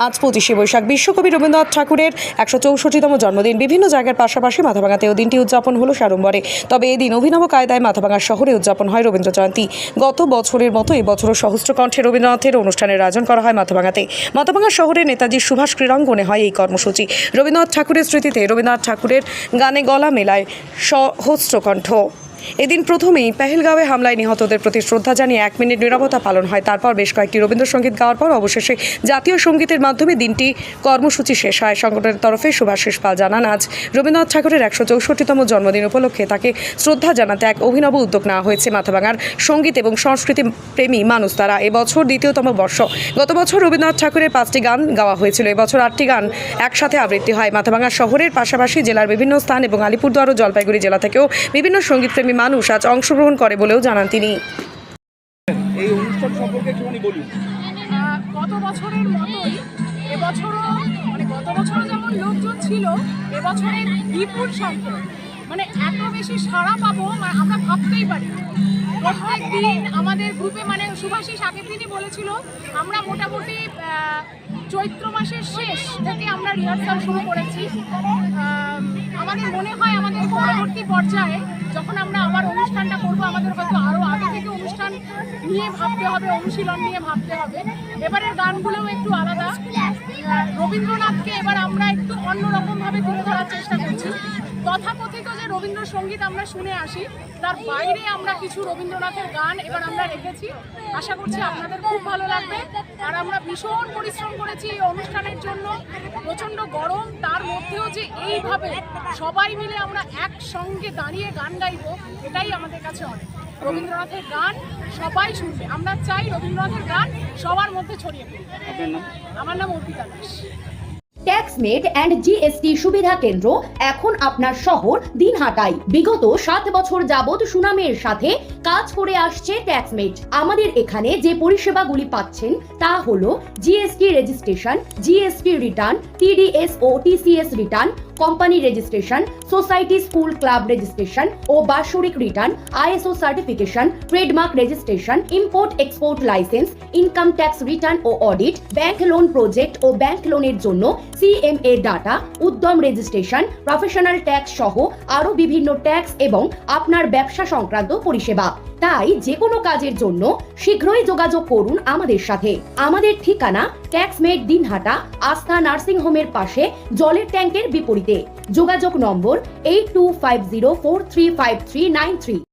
আজ 25শে বৈশাখ বিশ্বকবি রবীন্দ্রনাথ ঠাকুরের 164তম জন্মদিন। বিভিন্ন জায়গার পাশাপাশি মাথাভাঙাতেও দিনটি উদযাপন হলো সাড়ম্বরে। তবে এদিন অভিনব কায়দায় মাথাভাঙা শহরে উদযাপন হয় রবীন্দ্র জয়ন্তী। গত বছরের মতো এবছরও সহস্রকণ্ঠে রবীন্দ্রনাথের অনুষ্ঠানের আয়োজন করা হয় মাথাভাঙাতে। মাথাভাঙা শহরে নেতাজি সুভাষ ক্রীড়াঙ্গনে হয় এই কর্মসূচি। রবীন্দ্রনাথ ঠাকুরের স্মৃতিতে রবীন্দ্রনাথ ঠাকুরের গানে গলা মেলায় সহস্রকণ্ঠ। এদিন প্রথমেই পেহেলগাঁওয়ে হামলায় নিহতদের প্রতি শ্রদ্ধা জানিয়ে 1 মিনিট নীরবতা পালন হয়। তারপর বেশ কয়েকটি রবীন্দ্রসঙ্গীত গাওয়ার পর অবশেষে জাতীয় সঙ্গীতের মাধ্যমে দিনটি কর্মসূচি শেষ হয়। সংগঠনের তরফে সুভাষিস পাল জানান, আজ রবীন্দ্রনাথ ঠাকুরের 164তম জন্মদিন উপলক্ষে তাকে শ্রদ্ধা জানাতে এক অভিনব উদ্যোগ নেওয়া হয়েছে মাথাভাঙার সঙ্গীত এবং সংস্কৃতি প্রেমী মানুষ দ্বারা। এবছর দ্বিতীয়তম বর্ষ। গত বছর রবীন্দ্রনাথ ঠাকুরের 5টি গান গাওয়া হয়েছিল। এবছর 8টি গান একসাথে আবৃত্তি হয়। মাথাভাঙা শহরের পাশাপাশি জেলার বিভিন্ন স্থান এবং আলিপুরদুয়ার ও জলপাইগুড়ি জেলা থেকেও বিভিন্ন সঙ্গীতপ্রেমী মানুষ আজ অংশগ্রহণ করে বলেও জানান তিনি। এই অনুষ্ঠান সম্পর্কে একটুখানি বলুন। গত বছরের মতোই এবছরও গত বছর যেমন লোকজন ছিল, এবছরের বিপুল সংখ্যক এত বেশি সাড়া পাবো আমরা ভাবতেই পারি। প্রত্যেক দিন আমাদের গ্রুপে সুভাষিস আগের দিনই বলেছিল, আমরা মোটামুটি চৈত্র মাসের শেষ থেকে আমরা রিহার্সাল শুরু করেছি। আমাদের মনে হয় আমাদের পরবর্তী পর্যায়ে যখন আমরা আবার অনুষ্ঠানটা করবো, আমাদের হয়তো আরও আগে থেকে অনুষ্ঠান নিয়ে ভাবতে হবে, অনুশীলন নিয়ে ভাবতে হবে। এবারের গানগুলোও একটু আলাদা। রবীন্দ্রনাথকে এবার আমরা একটু অন্যরকমভাবে তুলে ধরার চেষ্টা করছি। তথাকথিত যে রবীন্দ্রসঙ্গীত আমরা শুনে আসি, তার বাইরে আমরা কিছু রবীন্দ্রনাথের গান এবার আমরা রেখেছি। আশা করছি আপনাদের খুব ভালো লাগবে। আর আমরা ভীষণ পরিশ্রম করেছি এই অনুষ্ঠানের জন্য। প্রচণ্ড গরম, তার মধ্যেও যে এইভাবে সবাই মিলে আমরা একসঙ্গে দাঁড়িয়ে গান গাইবো, এটাই আমাদের কাছে অনেক। রবীন্দ্রনাথের গান সবাই শুনবে, আমরা চাই রবীন্দ্রনাথের গান সবার মধ্যে ছড়িয়ে পড়বে। আমার নাম Arpita Das. Taxmate and GST সুবিধা কেন্দ্র এখন আপনার শহর দিনহাটায়। বিগত 7 বছর যাবৎ সুনামের সাথে কাজ করে আসছে ট্যাক্সমেট। আমাদের এখানে যে পরিষেবাগুলি পাচ্ছেন তা হলো GST registration, GST return, TDS ও TCS return, company registration, society school club registration ও বাৎসরিক রিটার্ন, ISO certification, trademark registration, import export licence, income tax return ও অডিট, ব্যাংক লোন প্রজেক্ট ও ব্যাংক লোনের জন্য CMA data, Udyam registration, professional tax সহ আরো বিভিন্ন ট্যাক্স এবং আপনার ব্যবসা সংক্রান্ত পরিষেবা। তাই যে কোনো কাজের জন্য শীঘ্রই যোগাযোগ করুন আমাদের সাথে। আমাদের ঠিকানা ট্যাক্সমেট দিনহাটা, আস্থা নার্সিং হোমের পাশে, জলের ট্যাঙ্কের বিপরীতে। যোগাযোগ নম্বর 8250435393।